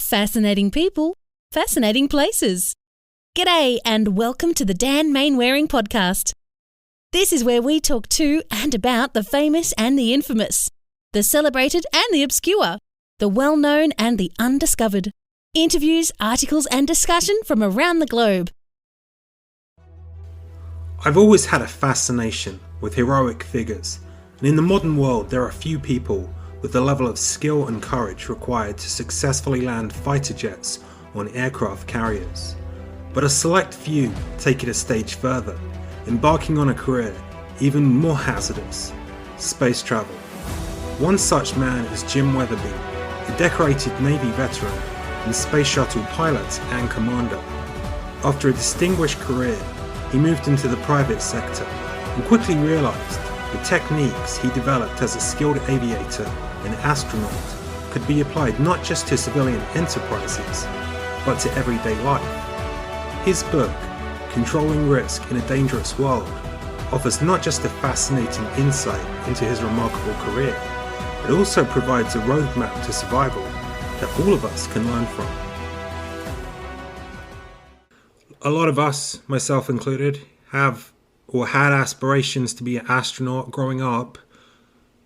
Fascinating people, fascinating places. G'day and welcome to the Dan Mainwaring podcast. This is where we talk to and about the famous and the infamous, the celebrated and the obscure, the well-known and the undiscovered. Interviews, articles and discussion from around the globe. I've always had a fascination with heroic figures, and in the modern world there are few people with the level of skill and courage required to successfully land fighter jets on aircraft carriers. But a select few take it a stage further, embarking on a career even more hazardous: space travel. One such man is Jim Wetherbee, a decorated Navy veteran and space shuttle pilot and commander. After a distinguished career, he moved into the private sector and quickly realized the techniques he developed as a skilled aviator and astronaut could be applied not just to civilian enterprises, but to everyday life. His book, Controlling Risk in a Dangerous World, offers not just a fascinating insight into his remarkable career, it also provides a roadmap to survival that all of us can learn from. A lot of us, myself included, have or had aspirations to be an astronaut growing up.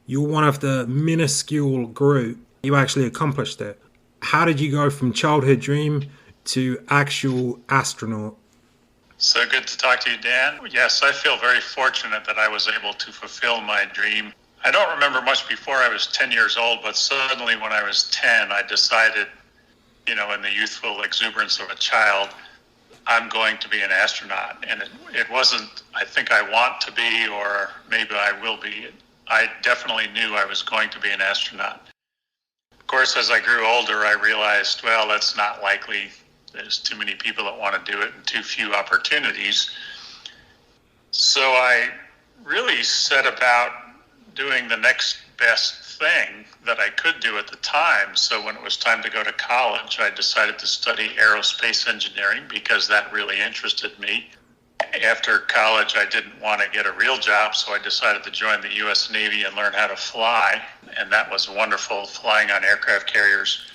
You're one of the minuscule group. You actually accomplished it. How did you go from childhood dream to actual astronaut? So good to talk to you, Dan. Yes, I feel very fortunate that I was able to fulfill my dream. I don't remember much before I was 10 years old, but suddenly when I was 10, I decided, in the youthful exuberance of a child, I'm going to be an astronaut. And it wasn't, I think I want to be, or maybe I will be. I definitely knew I was going to be an astronaut. Of course, as I grew older, I realized, well, that's not likely. There's too many people that want to do it and too few opportunities. So I really set about doing the next best thing that I could do at the time. So when it was time to go to college, I decided to study aerospace engineering because that really interested me. After college, I didn't want to get a real job, so I decided to join the U.S. Navy and learn how to fly. And that was wonderful, flying on aircraft carriers.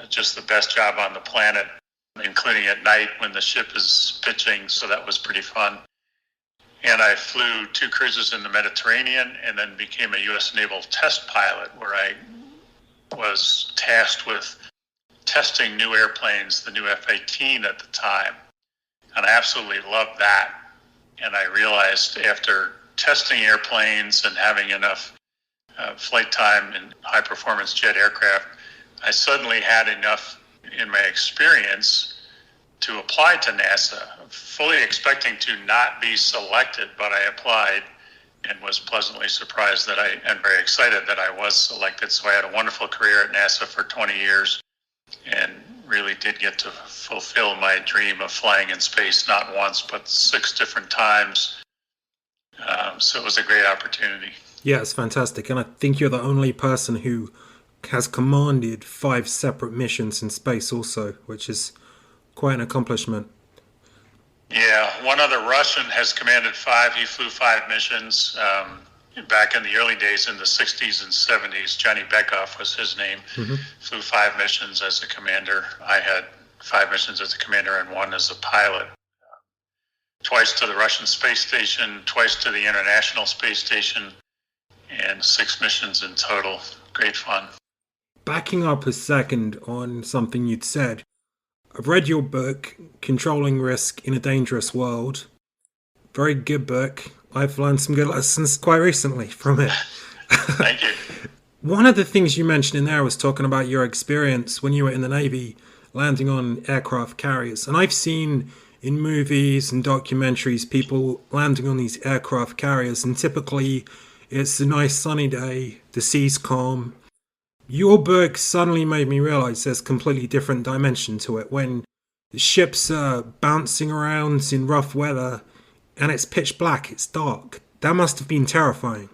Just the best job on the planet, including at night when the ship is pitching, so that was pretty fun. And I flew 2 cruises in the Mediterranean and then became a U.S. Naval test pilot, where I was tasked with testing new airplanes, the new F-18 at the time. And I absolutely loved that. And I realized after testing airplanes and having enough flight time in high-performance jet aircraft, I suddenly had enough in my experience to apply to NASA, fully expecting to not be selected, but I applied and was pleasantly surprised and very excited that I was selected. So I had a wonderful career at NASA for 20 years and really did get to fulfill my dream of flying in space, not once, but 6 different times. So it was a great opportunity. Yeah, it's fantastic. And I think you're the only person who has commanded 5 separate missions in space also, which is quite an accomplishment. Yeah, one other Russian has commanded 5. He flew 5 missions back in the early days in the 60s and 70s. Johnny Bekov was his name. Mm-hmm. Flew 5 missions as a commander. I had 5 missions as a commander and 1 as a pilot. Twice to the Russian space station, twice to the International Space Station, and 6 missions in total. Great fun. Backing up a second on something you'd said, I've read your book, Controlling Risk in a Dangerous World. Very good book. I've learned some good lessons quite recently from it. Thank you. One of the things you mentioned in there was talking about your experience when you were in the Navy landing on aircraft carriers. And I've seen in movies and documentaries people landing on these aircraft carriers, and typically it's a nice sunny day, the sea's calm. Your book suddenly made me realize there's a completely different dimension to it when the ships are bouncing around in rough weather and it's pitch black, it's dark. That must have been terrifying.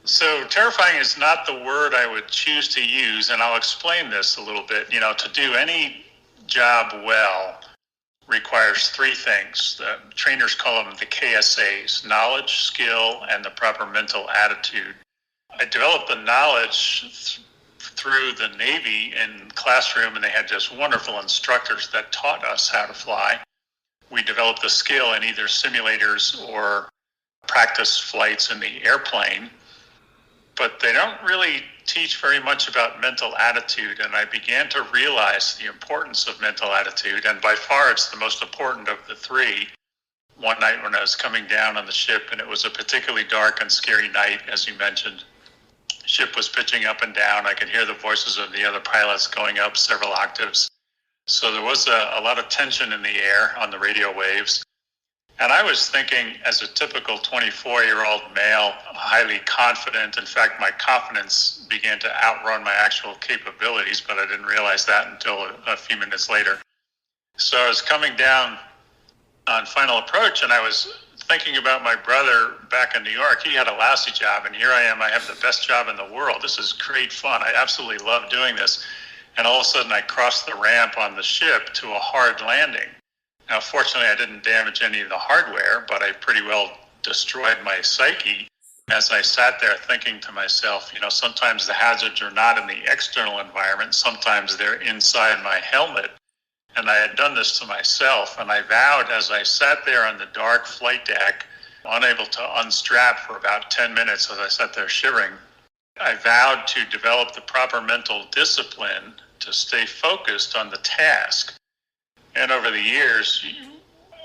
So terrifying is not the word I would choose to use, and I'll explain this a little bit. To do any job well requires 3 things. The trainers call them the KSAs: knowledge, skill, and the proper mental attitude. I developed the knowledge through the Navy in classroom, and they had just wonderful instructors that taught us how to fly. We developed the skill in either simulators or practice flights in the airplane, but they don't really teach very much about mental attitude. And I began to realize the importance of mental attitude, and by far it's the most important of the three. One night when I was coming down on the ship, and it was a particularly dark and scary night, as you mentioned, the ship was pitching up and down. I could hear the voices of the other pilots going up several octaves. So there was a lot of tension in the air on the radio waves. And I was thinking, as a typical 24-year-old male, highly confident. In fact, my confidence began to outrun my actual capabilities, but I didn't realize that until a few minutes later. So I was coming down on final approach, and I was thinking about my brother back in New York. He had a lousy job, and here I am. I have the best job in the world. This is great fun. I absolutely love doing this. And all of a sudden, I crossed the ramp on the ship to a hard landing. Now, fortunately, I didn't damage any of the hardware, but I pretty well destroyed my psyche as I sat there thinking to myself, sometimes the hazards are not in the external environment. Sometimes they're inside my helmet. And I had done this to myself, and I vowed as I sat there on the dark flight deck, unable to unstrap for about 10 minutes as I sat there shivering, I vowed to develop the proper mental discipline to stay focused on the task. And over the years,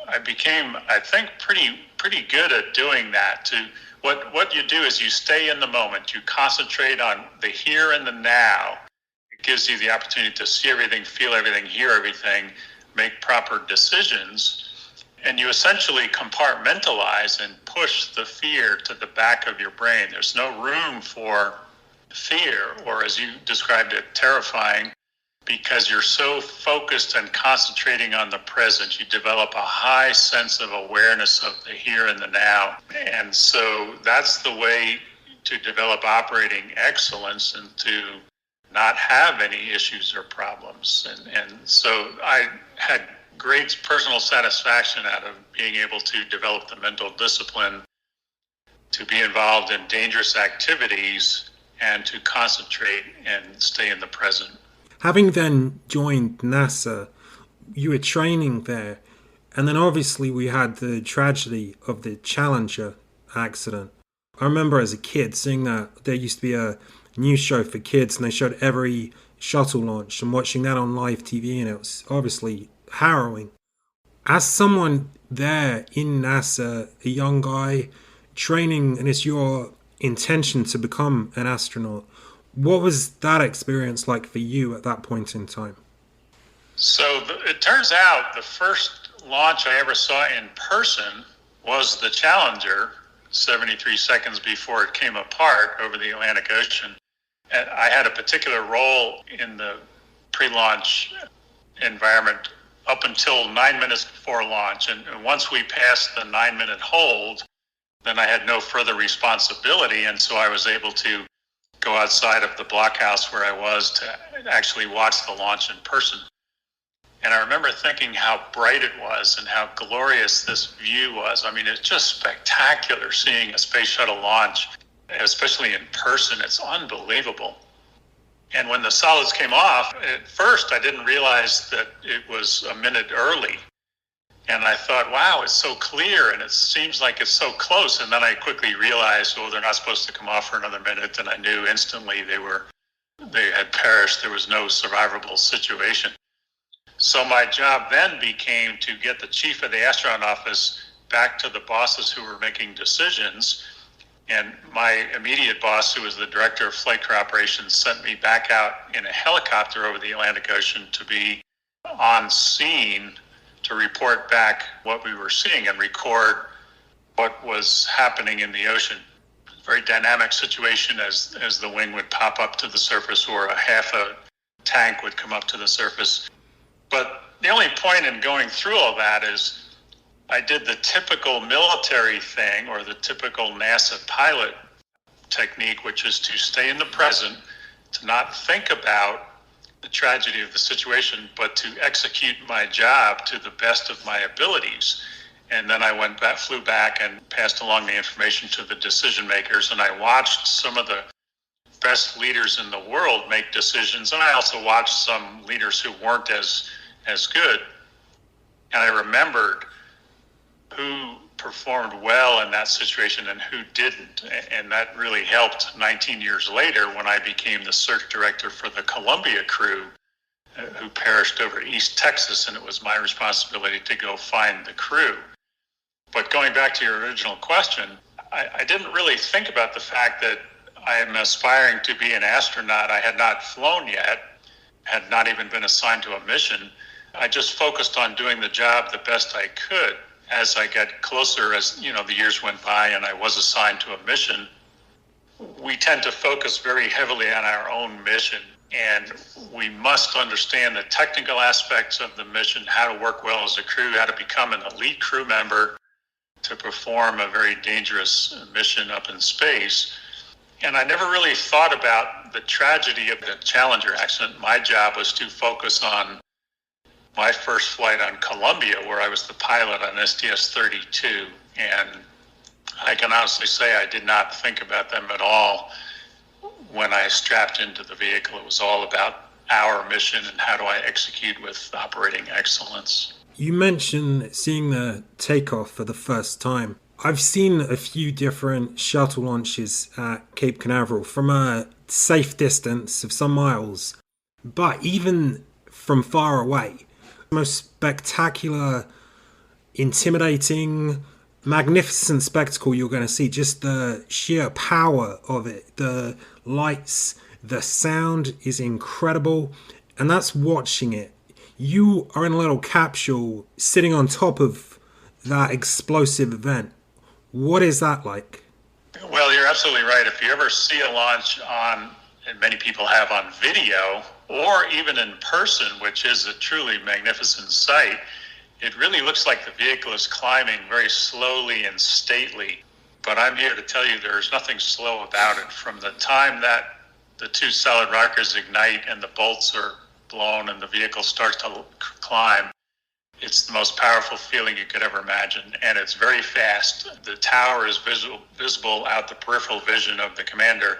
I became, I think, pretty good at doing that. What you do is you stay in the moment. You concentrate on the here and the now. It gives you the opportunity to see everything, feel everything, hear everything, make proper decisions. And you essentially compartmentalize and push the fear to the back of your brain. There's no room for fear, or as you described it, terrifying, because you're so focused and concentrating on the present. You develop a high sense of awareness of the here and the now. And so that's the way to develop operating excellence and to not have any issues or problems. And so I had great personal satisfaction out of being able to develop the mental discipline to be involved in dangerous activities and to concentrate and stay in the present. Having then joined NASA, you were training there, and then obviously we had the tragedy of the Challenger accident. I remember as a kid seeing that there used to be a news show for kids, and they showed every shuttle launch, and watching that on live TV, and it was obviously harrowing. As someone there in NASA, a young guy training, and it's your intention to become an astronaut, what was that experience like for you at that point in time? So it turns out the first launch I ever saw in person was the Challenger, 73 seconds before it came apart over the Atlantic Ocean. And I had a particular role in the pre-launch environment up until 9 minutes before launch. And once we passed the 9-minute hold, then I had no further responsibility. And so I was able to go outside of the blockhouse where I was to actually watch the launch in person. And I remember thinking how bright it was and how glorious this view was. I mean, it's just spectacular seeing a space shuttle launch, especially in person. It's unbelievable. And when the solids came off, at first I didn't realize that it was a minute early. And I thought, wow, it's so clear and it seems like it's so close. And then I quickly realized, oh, they're not supposed to come off for another minute. And I knew instantly they had perished. There was no survivable situation. So my job then became to get the chief of the astronaut office back to the bosses who were making decisions. And my immediate boss, who was the director of flight crew operations, sent me back out in a helicopter over the Atlantic Ocean to be on scene to report back what we were seeing and record what was happening in the ocean. Very dynamic situation as the wing would pop up to the surface or a half a tank would come up to the surface. But the only point in going through all that is I did the typical military thing or the typical NASA pilot technique, which is to stay in the present, to not think about the tragedy of the situation, but to execute my job to the best of my abilities. And then I flew back and passed along the information to the decision makers, and I watched some of the best leaders in the world make decisions. And I also watched some leaders who weren't as good. And I remembered who performed well in that situation and who didn't. And that really helped 19 years later when I became the search director for the Columbia crew who perished over East Texas, and it was my responsibility to go find the crew. But going back to your original question, I didn't really think about the fact that I am aspiring to be an astronaut. I had not flown yet, had not even been assigned to a mission. I just focused on doing the job the best I could. As I got closer, as the years went by and I was assigned to a mission, we tend to focus very heavily on our own mission. And we must understand the technical aspects of the mission, how to work well as a crew, how to become an elite crew member to perform a very dangerous mission up in space. And I never really thought about the tragedy of the Challenger accident. My job was to focus on my first flight on Columbia, where I was the pilot on STS-32. And I can honestly say I did not think about them at all when I strapped into the vehicle. It was all about our mission and how do I execute with operating excellence. You mentioned seeing the takeoff for the first time. I've seen a few different shuttle launches at Cape Canaveral from a safe distance of some miles, but even from far away, the most spectacular, intimidating, magnificent spectacle you're going to see. Just the sheer power of it, the lights, the sound is incredible, and that's watching it. You are in a little capsule sitting on top of that explosive event. What is that like? Well, you're absolutely right. If you ever see a launch on, and many people have on video, or even in person, which is a truly magnificent sight, it really looks like the vehicle is climbing very slowly and stately. But I'm here to tell you there's nothing slow about it. From the time that the two solid rockets ignite and the bolts are blown and the vehicle starts to climb, it's the most powerful feeling you could ever imagine. And it's very fast. The tower is visible out the peripheral vision of the commander.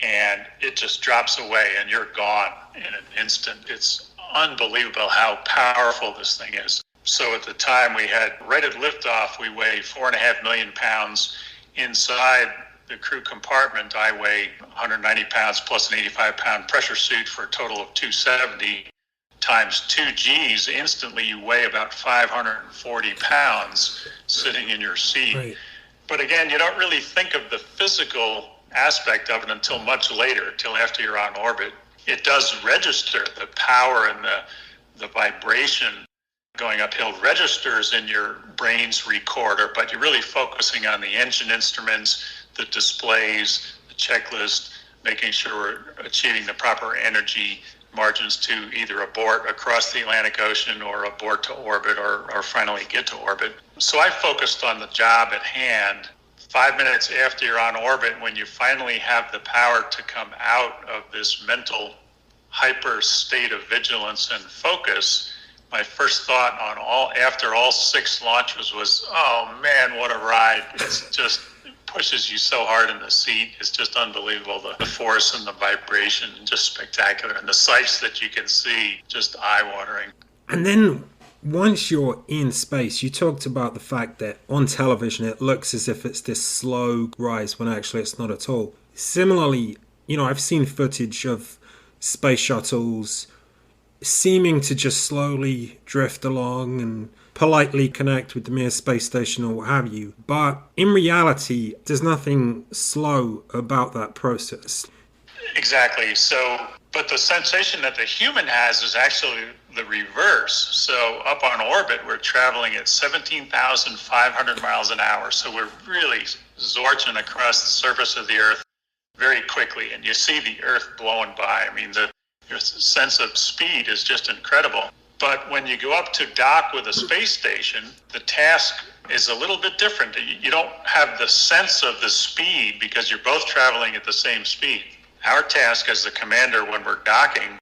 And it just drops away and you're gone in an instant. It's unbelievable how powerful this thing is. So at the time we had, right at liftoff, we weigh 4.5 million pounds. Inside the crew compartment, I weigh 190 pounds plus an 85-pound pressure suit for a total of 270 times 2 Gs. Instantly you weigh about 540 pounds sitting in your seat. Right. But again, you don't really think of the physical aspect of it until much later, till after you're on orbit. It does register. The power and the vibration going uphill registers in your brain's recorder, but you're really focusing on the engine instruments, the displays, the checklist, making sure we're achieving the proper energy margins to either abort across the Atlantic Ocean or abort to orbit or finally get to orbit. So I focused on the job at hand. 5 minutes after you're on orbit, when you finally have the power to come out of this mental hyper state of vigilance and focus, my first thought after all 6 launches was, oh man, what a ride. It's just pushes you so hard in the seat. It's just unbelievable. The force and the vibration, just spectacular. And the sights that you can see, just eye-watering. And then once you're in space, you talked about the fact that on television it looks as if it's this slow rise when actually it's not at all. Similarly, I've seen footage of space shuttles seeming to just slowly drift along and politely connect with the Mir space station or what have you. But in reality, there's nothing slow about that process. Exactly. But the sensation that the human has is actually the reverse. So up on orbit, we're traveling at 17,500 miles an hour. So we're really zorching across the surface of the Earth very quickly. And you see the Earth blowing by. I mean, your sense of speed is just incredible. But when you go up to dock with a space station, the task is a little bit different. You don't have the sense of the speed because you're both traveling at the same speed. Our task as the commander when we're docking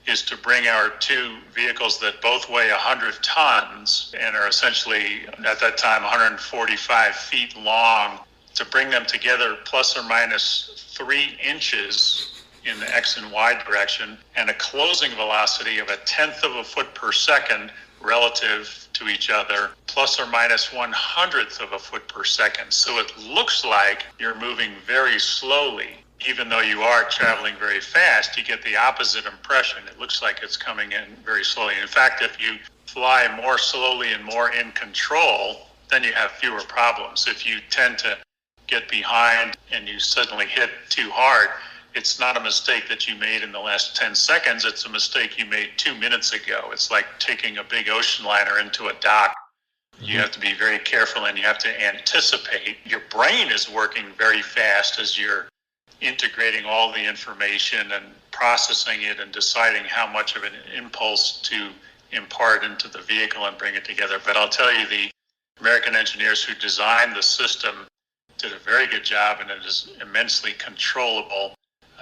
is to bring our 2 vehicles that both weigh 100 tons and are essentially, at that time, 145 feet long to bring them together plus or minus 3 inches in the X and Y direction, and a closing velocity of 1/10 of a foot per second relative to each other, plus or minus 1/100th of a foot per second. So it looks like you're moving very slowly. Even though you are traveling very fast, you get the opposite impression. It looks like it's coming in very slowly. In fact, if you fly more slowly and more in control, then you have fewer problems. If you tend to get behind and you suddenly hit too hard, it's not a mistake that you made in the last 10 seconds. It's a mistake you made 2 minutes ago. It's like taking a big ocean liner into a dock. You have to be very careful, and you have to anticipate. Your brain is working very fast as you're integrating all the information and processing it and deciding how much of an impulse to impart into the vehicle and bring it together. But I'll tell you, the American engineers who designed the system did a very good job, and it is immensely controllable.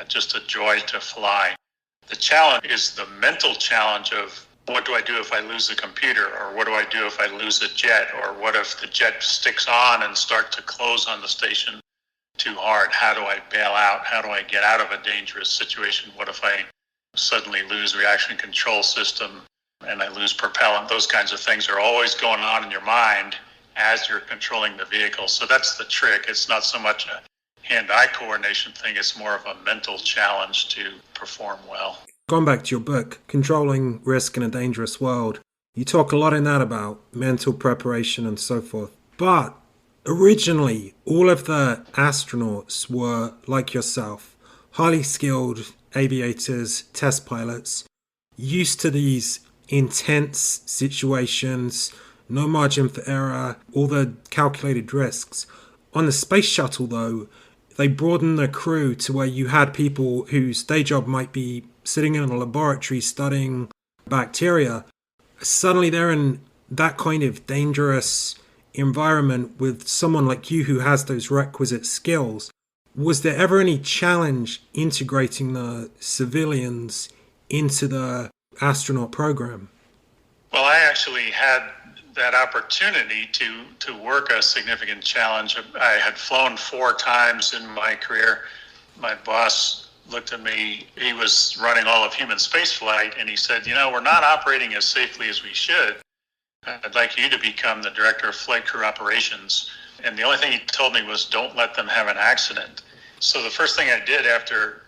Just a joy to fly. The challenge is the mental challenge of, what do I do if I lose a computer? Or what do I do if I lose a jet? Or what if the jet sticks on and starts to close on the station too hard? How do I bail out? How do I get out of a dangerous situation? What if I suddenly lose reaction control system and I lose propellant? Those kinds of things are always going on in your mind as you're controlling the vehicle. So that's the trick. It's not so much a hand-eye coordination thing, it's more of a mental challenge to perform well. Going back to your book, Controlling Risk in a Dangerous World, you talk a lot in that about mental preparation and so forth. But originally, all of the astronauts were, like yourself, highly skilled aviators, test pilots, used to these intense situations, no margin for error, all the calculated risks. On the space shuttle, though, they broadened the crew to where you had people whose day job might be sitting in a laboratory studying bacteria. Suddenly they're in that kind of dangerous environment with someone like you who has those requisite skills. Was there ever any challenge integrating the civilians into the astronaut program? Well, I actually had that opportunity to work a significant challenge. I had flown 4 times in my career. My boss looked at me. He was running all of human spaceflight, and he said, we're not operating as safely as we should. I'd like you to become the director of flight crew operations. And the only thing he told me was, don't let them have an accident. So the first thing I did after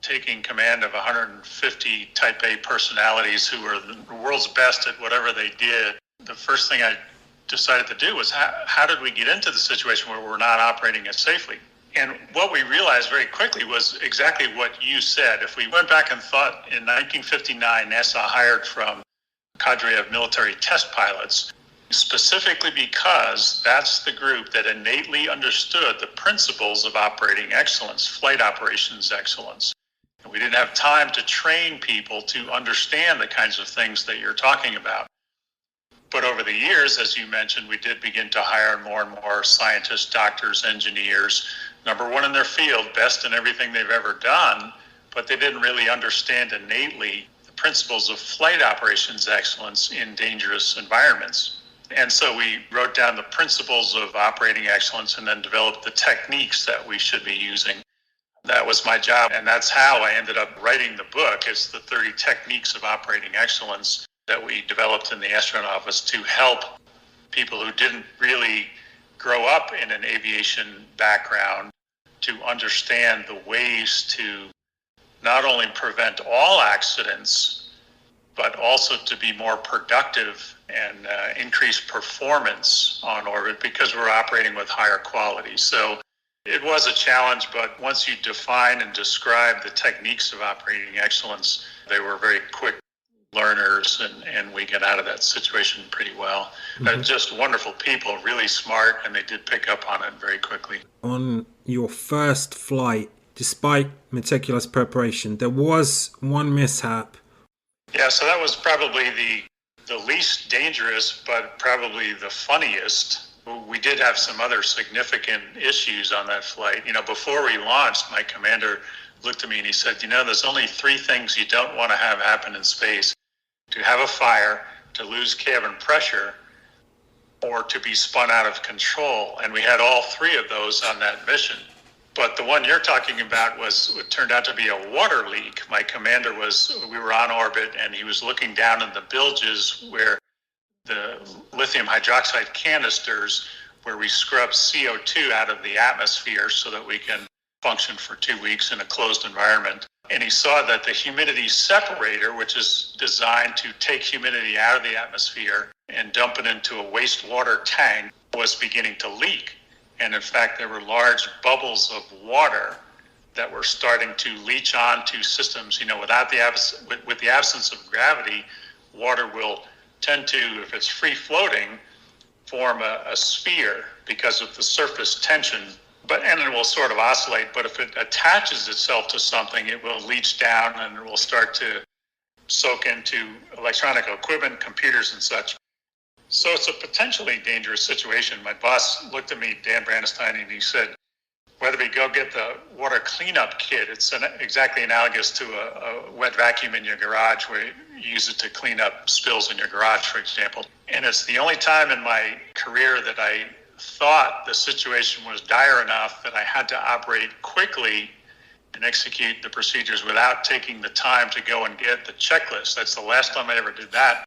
taking command of 150 Type A personalities who were the world's best at whatever they did, the first thing I decided to do was, how did we get into the situation where we're not operating as safely? And what we realized very quickly was exactly what you said. If we went back and thought in 1959, NASA hired from a cadre of military test pilots, specifically because that's the group that innately understood the principles of operating excellence, flight operations excellence. And we didn't have time to train people to understand the kinds of things that you're talking about. But over the years, as you mentioned, we did begin to hire more and more scientists, doctors, engineers, number one in their field, best in everything they've ever done, but they didn't really understand innately the principles of flight operations excellence in dangerous environments. And so we wrote down the principles of operating excellence and then developed the techniques that we should be using. That was my job, and that's how I ended up writing the book. It's the 30 techniques of operating excellence that we developed in the Astronaut office to help people who didn't really grow up in an aviation background to understand the ways to not only prevent all accidents, but also to be more productive and increase performance on orbit because we're operating with higher quality. So it was a challenge, but once you define and describe the techniques of operating excellence, they were very quick learners, and we get out of that situation pretty well. Just wonderful people, really smart, and they did pick up on it very quickly. On your first flight, despite meticulous preparation, there was one mishap. Yeah, so that was probably the least dangerous, but probably the funniest. We did have some other significant issues on that flight. Before we launched, my commander looked at me and he said, there's only 3 things you don't want to have happen in space: to have a fire, to lose cabin pressure, or to be spun out of control. And we had all three of those on that mission. But the one you're talking about it turned out to be a water leak. My commander we were on orbit, and he was looking down in the bilges where the lithium hydroxide canisters, where we scrub CO2 out of the atmosphere so that we can function for 2 weeks in a closed environment. And he saw that the humidity separator, which is designed to take humidity out of the atmosphere and dump it into a wastewater tank, was beginning to leak. And in fact, there were large bubbles of water that were starting to leach onto systems. With the absence of gravity, water will tend to, if it's free floating, form a sphere because of the surface tension. And it will sort of oscillate, but if it attaches itself to something, it will leach down and it will start to soak into electronic equipment, computers and such. So it's a potentially dangerous situation. My boss looked at me, Dan Brandestein, and he said, "Wetherbee, go get the water cleanup kit. It's exactly analogous to a wet vacuum in your garage where you use it to clean up spills in your garage, for example." And it's the only time in my career that I thought the situation was dire enough that I had to operate quickly and execute the procedures without taking the time to go and get the checklist. That's the last time I ever did that,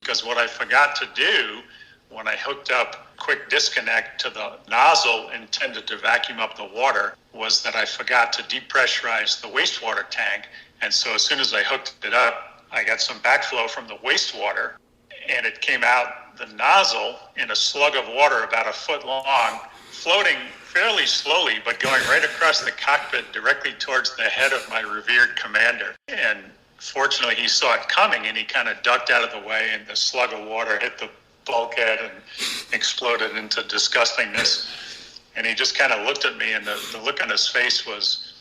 because what I forgot to do when I hooked up quick disconnect to the nozzle intended to vacuum up the water was that I forgot to depressurize the wastewater tank. And so as soon as I hooked it up, I got some backflow from the wastewater, and it came out the nozzle in a slug of water about a foot long, floating fairly slowly, but going right across the cockpit directly towards the head of my revered commander. And fortunately, he saw it coming, and he kind of ducked out of the way, and the slug of water hit the bulkhead and exploded into disgustingness. And he just kind of looked at me, and the look on his face was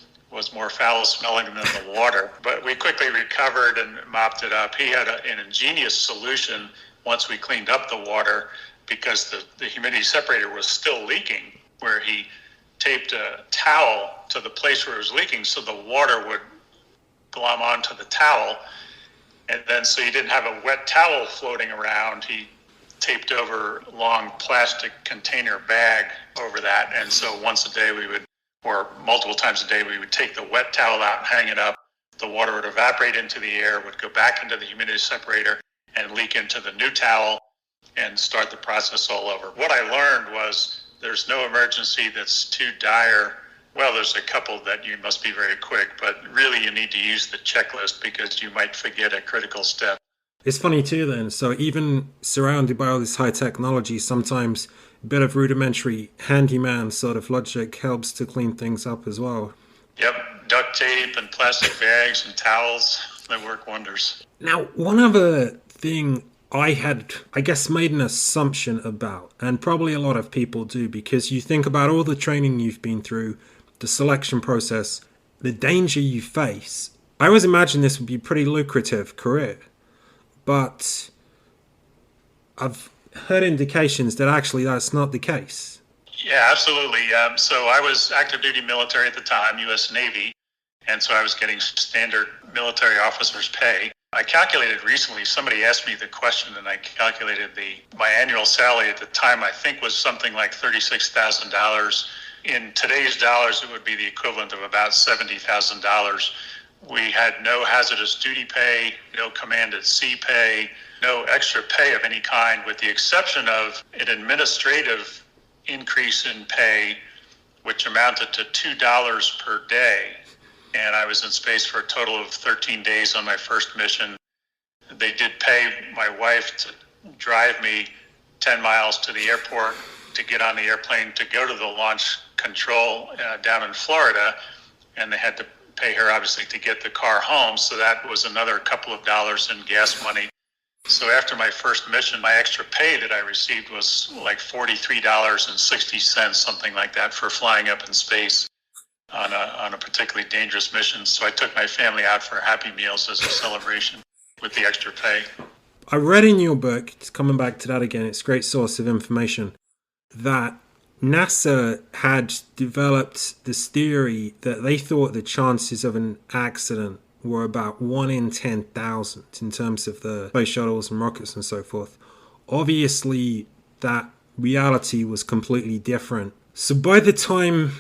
more foul-smelling than the water. But we quickly recovered and mopped it up. He had an ingenious solution once we cleaned up the water, because the humidity separator was still leaking, where he taped a towel to the place where it was leaking so the water would glom onto the towel. And then so you didn't have a wet towel floating around, he taped over a long plastic container bag over that. And so once a day or multiple times a day, we would take the wet towel out and hang it up. The water would evaporate into the air, would go back into the humidity separator and leak into the new towel and start the process all over. What I learned was there's no emergency that's too dire. Well, there's a couple that you must be very quick, but really you need to use the checklist because you might forget a critical step. It's funny too then, so even surrounded by all this high technology, sometimes a bit of rudimentary handyman sort of logic helps to clean things up as well. Yep, duct tape and plastic bags and towels, they work wonders. Now, one other thing I had, I guess, made an assumption about, and probably a lot of people do, because you think about all the training you've been through, the selection process, the danger you face. I always imagined this would be a pretty lucrative career, but I've heard indications that actually that's not the case. Yeah, absolutely. So I was active duty military at the time, U.S. Navy, and so I was getting standard military officer's pay. I calculated recently, somebody asked me the question, and I calculated my annual salary at the time, I think was something like $36,000. In today's dollars, it would be the equivalent of about $70,000. We had no hazardous duty pay, no command at sea pay, no extra pay of any kind, with the exception of an administrative increase in pay, which amounted to $2 per day. And I was in space for a total of 13 days on my first mission. They did pay my wife to drive me 10 miles to the airport to get on the airplane to go to the launch control down in Florida. And they had to pay her, obviously, to get the car home. So that was another couple of dollars in gas money. So after my first mission, my extra pay that I received was like $43.60, something like that, for flying up in space on a particularly dangerous mission. So I took my family out for Happy Meals as a celebration with the extra pay. I read in your book, coming back to that again, it's a great source of information, that NASA had developed this theory that they thought the chances of an accident were about 1 in 10,000 in terms of the space shuttles and rockets and so forth. Obviously, that reality was completely different. So by the time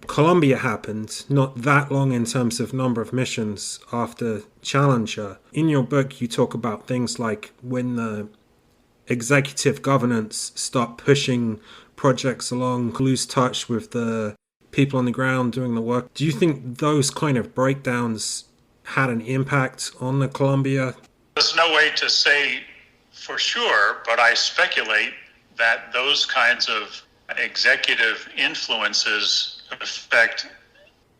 Columbia happened, not that long in terms of number of missions after Challenger, in your book you talk about things like when the executive governance start pushing projects along, lose touch with the people on the ground doing the work. Do you think those kind of breakdowns had an impact on the Columbia? There's no way to say for sure, but I speculate that those kinds of executive influences affect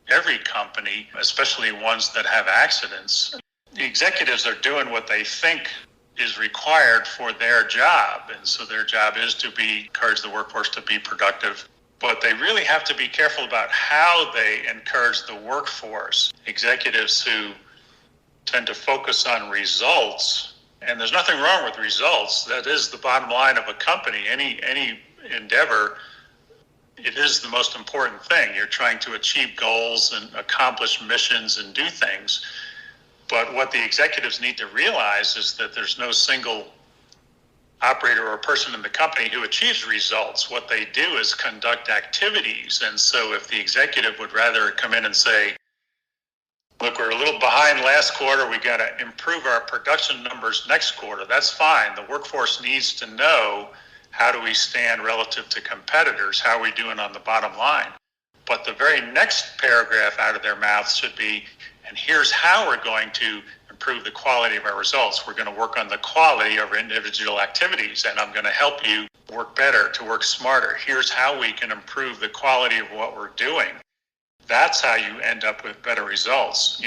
every company, especially ones that have accidents. The executives are doing what they think is required for their job, and so their job is to encourage the workforce to be productive. But they really have to be careful about how they encourage the workforce. Executives who tend to focus on results, and there's nothing wrong with results. That is the bottom line of a company. Any endeavor, it is the most important thing. You're trying to achieve goals and accomplish missions and do things. But what the executives need to realize is that there's no single operator or person in the company who achieves results. What they do is conduct activities. And so if the executive would rather come in and say, look, we're a little behind last quarter, we got to improve our production numbers next quarter, that's fine. The workforce needs to know, how do we stand relative to competitors? How are we doing on the bottom line? But the very next paragraph out of their mouths should be, and here's how we're going to improve the quality of our results. We're going to work on the quality of our individual activities, and I'm going to help you work better, to work smarter. Here's how we can improve the quality of what we're doing. That's how you end up with better results.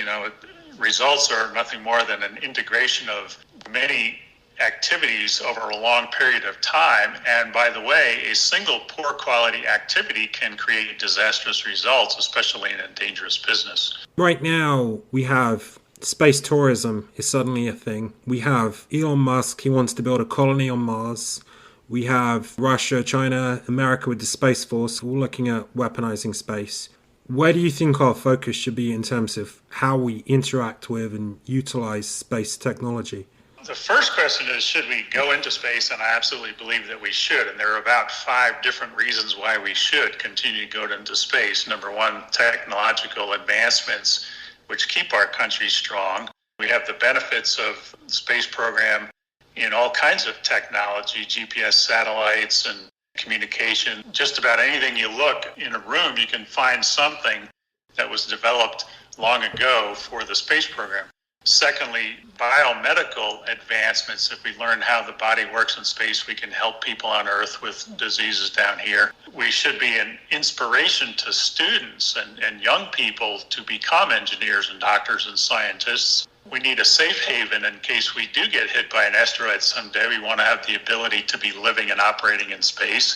Results are nothing more than an integration of many activities over a long period of time. And by the way, a single poor quality activity can create disastrous results, especially in a dangerous business. Right now, we have space tourism is suddenly a thing. We have Elon Musk, he wants to build a colony on Mars. We have Russia, China, America with the Space Force, all looking at weaponizing space. Where do you think our focus should be in terms of how we interact with and utilize space technology? The first question is, should we go into space? And I absolutely believe that we should. And there are about 5 different reasons why we should continue to go into space. Number one, technological advancements, which keep our country strong. We have the benefits of the space program in all kinds of technology, GPS satellites and communication. Just about anything you look in a room, you can find something that was developed long ago for the space program. Secondly, biomedical advancements. If we learn how the body works in space, we can help people on Earth with diseases down here. We should be an inspiration to students and young people to become engineers and doctors and scientists. We need a safe haven in case we do get hit by an asteroid someday. We want to have the ability to be living and operating in space.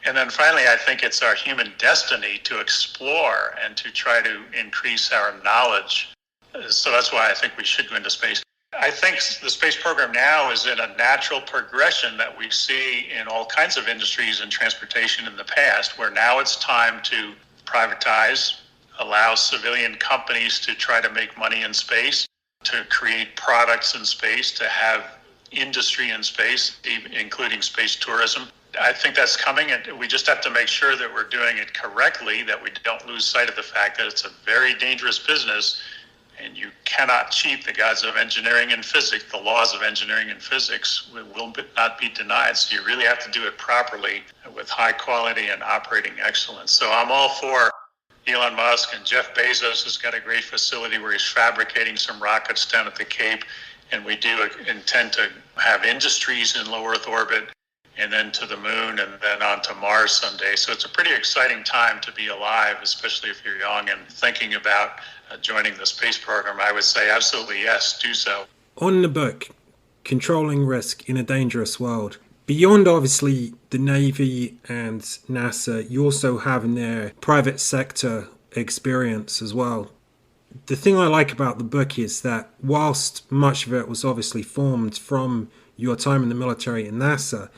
And then finally, I think it's our human destiny to explore and to try to increase our knowledge. So that's why I think we should go into space. I think the space program now is in a natural progression that we see in all kinds of industries and transportation in the past, where now it's time to privatize, allow civilian companies to try to make money in space, to create products in space, to have industry in space, including space tourism. I think that's coming, and we just have to make sure that we're doing it correctly, that we don't lose sight of the fact that it's a very dangerous business. And you cannot cheat the gods of engineering and physics. The laws of engineering and physics will not be denied. So you really have to do it properly with high quality and operating excellence. So I'm all for Elon Musk, and Jeff Bezos has got a great facility where he's fabricating some rockets down at the Cape. And we do intend to have industries in low Earth orbit, and then to the moon, and then on to Mars someday. So it's a pretty exciting time to be alive, especially if you're young and thinking about joining the space program. I would say absolutely yes, do so. On the book, Controlling Risk in a Dangerous World, beyond obviously the Navy and NASA, you also have in there private sector experience as well. The thing I like about the book is that whilst much of it was obviously formed from your time in the military and NASA,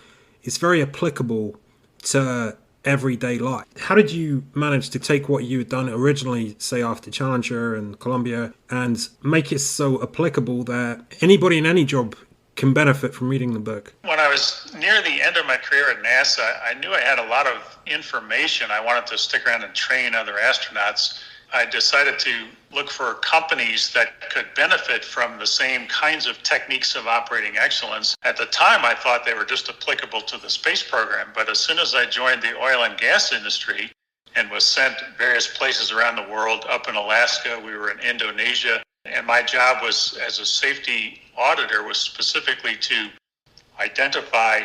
it's very applicable to everyday life. How did you manage to take what you had done originally, say after Challenger and Columbia, and make it so applicable that anybody in any job can benefit from reading the book? When I was near the end of my career at NASA, I knew I had a lot of information. I wanted to stick around and train other astronauts. I decided to look for companies that could benefit from the same kinds of techniques of operating excellence. At the time, I thought they were just applicable to the space program, but as soon as I joined the oil and gas industry and was sent various places around the world, up in Alaska, we were in Indonesia, and my job was, as a safety auditor, was specifically to identify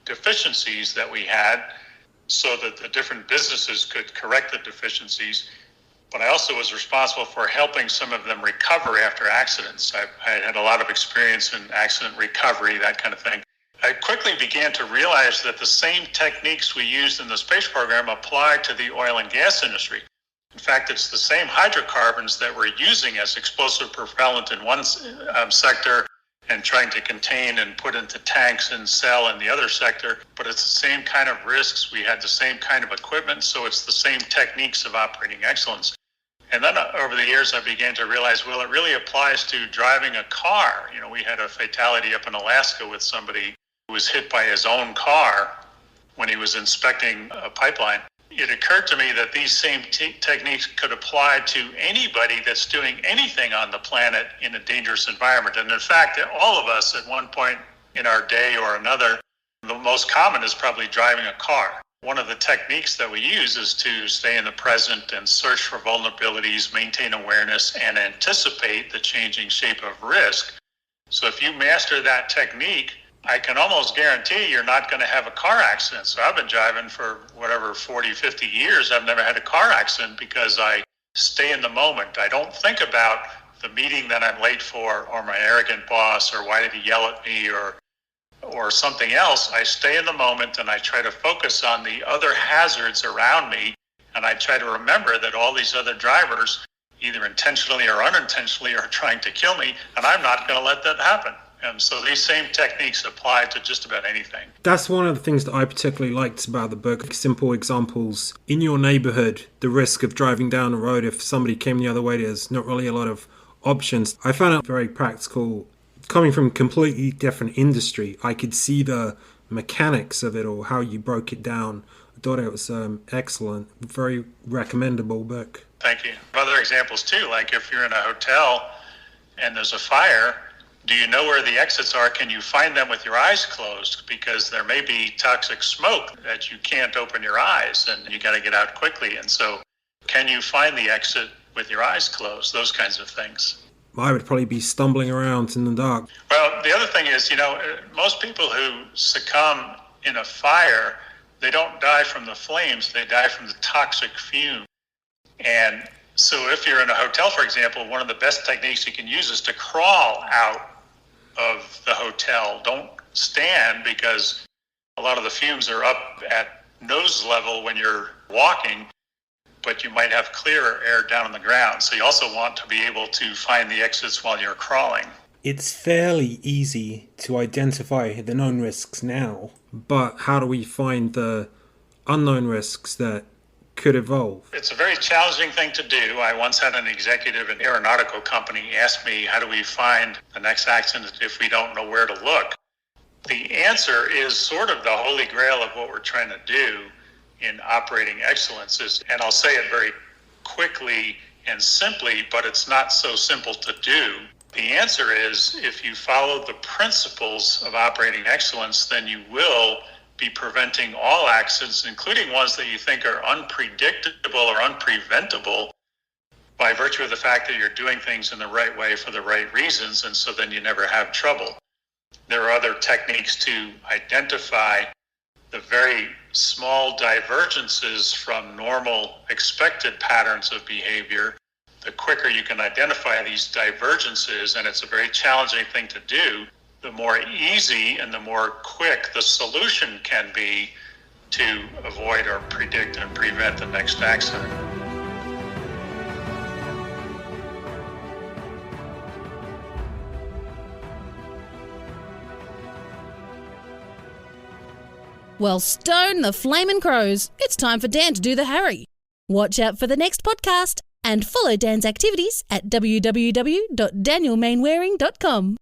deficiencies that we had so that the different businesses could correct the deficiencies. But I also was responsible for helping some of them recover after accidents. I had a lot of experience in accident recovery, that kind of thing. I quickly began to realize that the same techniques we used in the space program apply to the oil and gas industry. In fact, it's the same hydrocarbons that we're using as explosive propellant in one sector and trying to contain and put into tanks and sell in the other sector. But it's the same kind of risks. We had the same kind of equipment, so it's the same techniques of operating excellence. And then over the years, I began to realize, well, it really applies to driving a car. You know, we had a fatality up in Alaska with somebody who was hit by his own car when he was inspecting a pipeline. It occurred to me that these same techniques could apply to anybody that's doing anything on the planet in a dangerous environment. And in fact, all of us at one point in our day or another, the most common is probably driving a car. One of the techniques that we use is to stay in the present and search for vulnerabilities, maintain awareness, and anticipate the changing shape of risk. So if you master that technique, I can almost guarantee you're not going to have a car accident. So I've been driving for 40, 50 years. I've never had a car accident because I stay in the moment. I don't think about the meeting that I'm late for, or my arrogant boss, or why did he yell at me, or something else. I stay in the moment and I try to focus on the other hazards around me. And I try to remember that all these other drivers, either intentionally or unintentionally, are trying to kill me. And I'm not going to let that happen. And so these same techniques apply to just about anything. That's one of the things that I particularly liked about the book. Simple examples. In your neighborhood, the risk of driving down the road, if somebody came the other way, there's not really a lot of options. I found it very practical. Coming from a completely different industry, I could see the mechanics of it or how you broke it down. I thought it was excellent. Very recommendable book. Thank you. Other examples too, like if you're in a hotel and there's a fire, do you know where the exits are? Can you find them with your eyes closed? Because there may be toxic smoke that you can't open your eyes and you got to get out quickly. And so can you find the exit with your eyes closed? Those kinds of things. I would probably be stumbling around in the dark. Well, the other thing is, most people who succumb in a fire, they don't die from the flames, they die from the toxic fume. And so if you're in a hotel, for example, one of the best techniques you can use is to crawl out of the hotel. Don't stand, because a lot of the fumes are up at nose level when you're walking, but you might have clearer air down on the ground. So you also want to be able to find the exits while you're crawling. It's fairly easy to identify the known risks now, but how do we find the unknown risks that could evolve? It's a very challenging thing to do. I once had an executive in an aeronautical company ask me, how do we find the next accident if we don't know where to look? The answer is sort of the holy grail of what we're trying to do in operating excellence is, and I'll say it very quickly and simply, but it's not so simple to do. The answer is, if you follow the principles of operating excellence, then you will be preventing all accidents, including ones that you think are unpredictable or unpreventable, by virtue of the fact that you're doing things in the right way for the right reasons, and so then you never have trouble. There are other techniques to identify the very small divergences from normal expected patterns of behavior. The quicker you can identify these divergences, and it's a very challenging thing to do, the more easy and the more quick the solution can be to avoid or predict and prevent the next accident. Well, stone the flamin' crows. It's time for Dan to do the Harry. Watch out for the next podcast and follow Dan's activities at www.danielmainwaring.com.